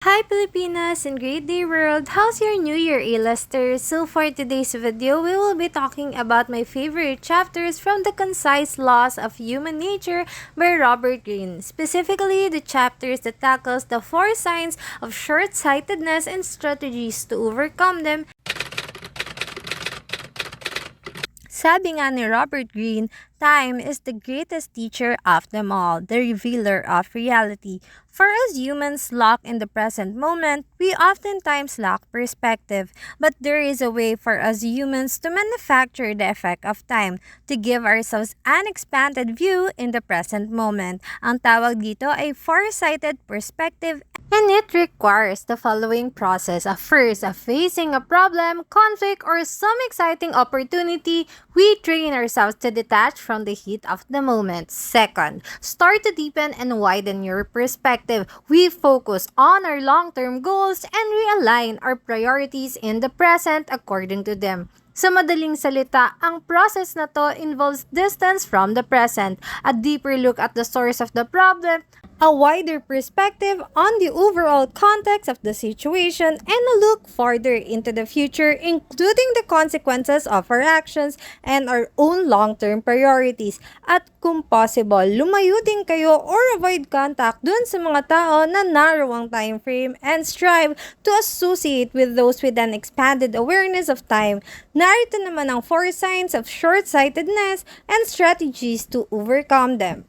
Hi Pilipinas and Great Day World! How's your New Year, A-listers? So for today's video, we will be talking about my favorite chapters from The Concise Laws of Human Nature by Robert Greene. Specifically, the chapters that tackles the 4 signs of short-sightedness and strategies to overcome them. Sabi nga ni Robert Greene, time is the greatest teacher of them all, the revealer of reality. For us humans locked in the present moment, we oftentimes lack perspective. But there is a way for us humans to manufacture the effect of time, to give ourselves an expanded view in the present moment. Ang tawag dito ay foresighted perspective, and it requires the following process. First, facing a problem, conflict, or some exciting opportunity, we train ourselves to detach from the heat of the moment. Second, start to deepen and widen your perspective. We focus on our long-term goals and realign our priorities in the present according to them. Sa madaling salita, ang process na to involves distance from the present, a deeper look at the source of the problem, a wider perspective on the overall context of the situation, and a look farther into the future, including the consequences of our actions and our own long-term priorities. At kung possible, lumayo din kayo or avoid contact dun sa mga tao na narrow ang time frame and strive to associate with those with an expanded awareness of time. Narito naman ang 4 signs of short-sightedness and strategies to overcome them.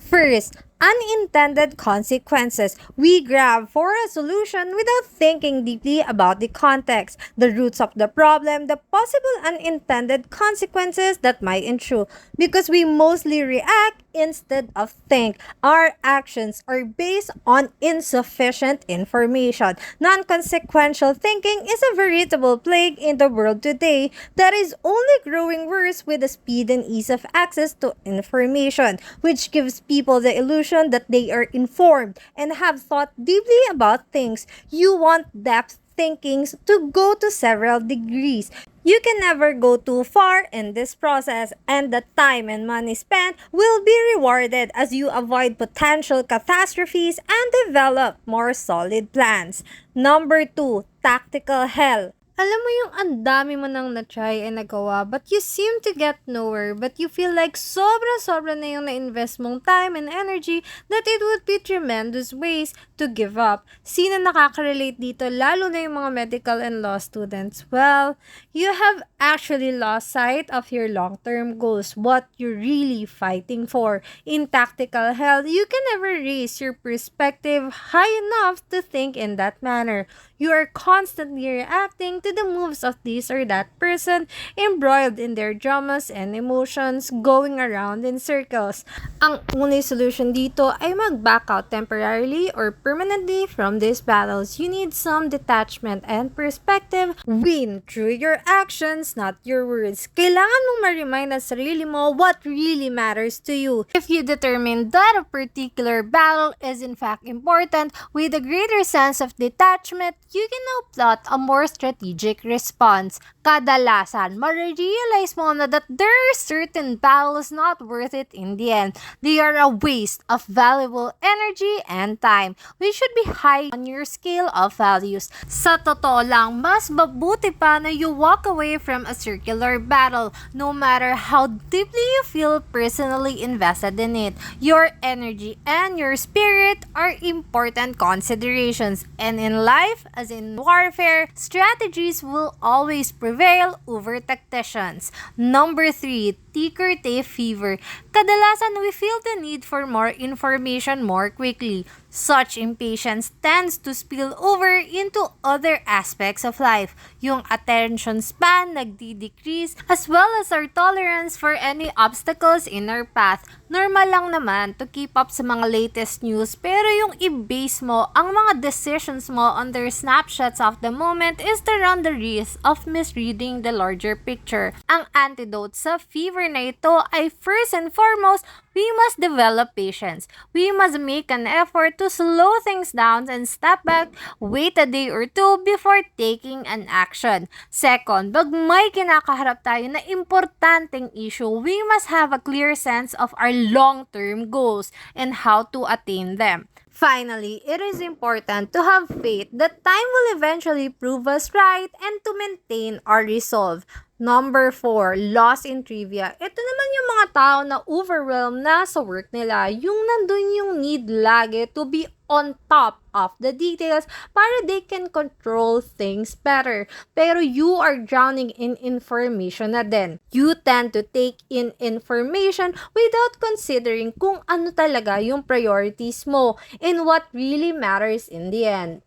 First, unintended consequences. We grab for a solution without thinking deeply about the context, the roots of the problem, the possible unintended consequences that might ensue, because we mostly react instead of think. Our actions are based on insufficient information. Non-consequential thinking is a veritable plague in the world today that is only growing worse with the speed and ease of access to information, which gives people the illusion that they are informed and have thought deeply about things. You want depth thinkings to go to several degrees. You can never go too far in this process, and the time and money spent will be rewarded as you avoid potential catastrophes and develop more solid plans. Number 2, tactical hell. Alam mo yung ang dami mo nang na-try and nagawa but you seem to get nowhere, but you feel like sobra-sobra na yung na-invest mong time and energy that it would be tremendous waste to give up. Sino nakaka-relate dito, lalo na yung mga medical and law students? Well, you have actually lost sight of your long-term goals, what you're really fighting for. In tactical hell, you can never raise your perspective high enough to think in that manner. You are constantly reacting to the moves of this or that person, embroiled in their dramas and emotions, going around in circles. Ang only solution dito ay mag-back out temporarily or permanently from these battles. You need some detachment and perspective. Win through your actions, not your words. Kailangan mong ma-remind ang sarili mo what really matters to you. If you determine that a particular battle is in fact important, with a greater sense of detachment, you can now plot a more strategic response. Kadalasan, ma-realize mo na that there are certain battles not worth it in the end. They are a waste of valuable energy and time, which should be high on your scale of values. Sa totoo lang, mas mabuti pa na you walk away from a circular battle, no matter how deeply you feel personally invested in it. Your energy and your spirit are important considerations, and in life, as in warfare, strategies will always prevail over tacticians. Number 3, ticker tape fever. Kadalasan we feel the need for more information more quickly. Such impatience tends to spill over into other aspects of life. Yung attention span nagdi-decrease, as well as our tolerance for any obstacles in our path. Normal lang naman to keep up sa mga latest news, pero yung i-base mo ang mga decisions mo on their snapshots of the moment is to run the risk of misreading the larger picture. Ang antidote sa fever na ito ay first and foremost, we must develop patience. We must make an effort to slow things down and step back, wait a day or two before taking an action. Second, pag may kinakaharap tayo na importanteng issue, we must have a clear sense of our long-term goals and how to attain them. Finally, it is important to have faith that time will eventually prove us right and to maintain our resolve. Number 4, lost in trivia. Ito naman yung mga tao na overwhelmed na sa work nila. Yung nandun yung need lagi to be on top of the details para they can control things better. Pero you are drowning in information na din. You tend to take in information without considering kung ano talaga yung priorities mo and what really matters in the end.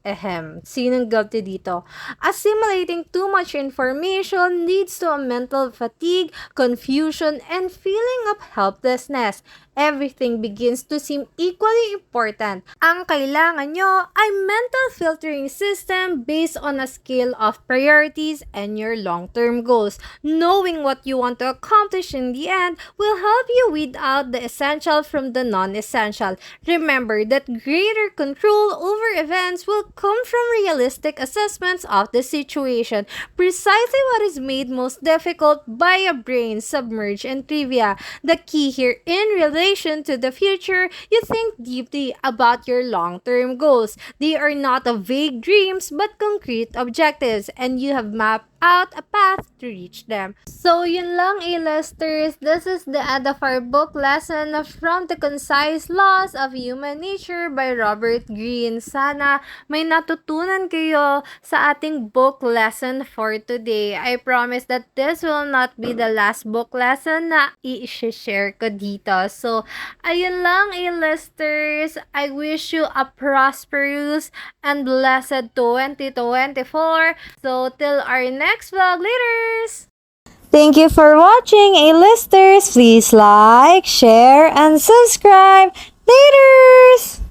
Sinong guilty dito? Assimilating too much information leads to a mental fatigue, confusion, and feeling of helplessness. Everything begins to seem equally important. Ang kailangan nyo ay mental filtering system based on a scale of priorities and your long-term goals. Knowing what you want to accomplish in the end will help you weed out the essential from the non-essential. Remember that greater control over events will come from realistic assessments of the situation. Precisely what is made most difficult by a brain submerged in trivia. The key here in relation to the future, you think deeply about your long-term goals. They are not vague dreams but concrete objectives, and you have mapped out a path to reach them. So, yun lang, A-listers. This is the end of our book lesson from The Concise Laws of Human Nature by Robert Greene. Sana may natutunan kayo sa ating book lesson for today. I promise that this will not be the last book lesson na i-share ko dito. So, ayun lang, A-listers. I wish you a prosperous and blessed 2024. So, till our next vlog, laters! Thank you for watching, A-listers. Please like, share, and subscribe. Laters!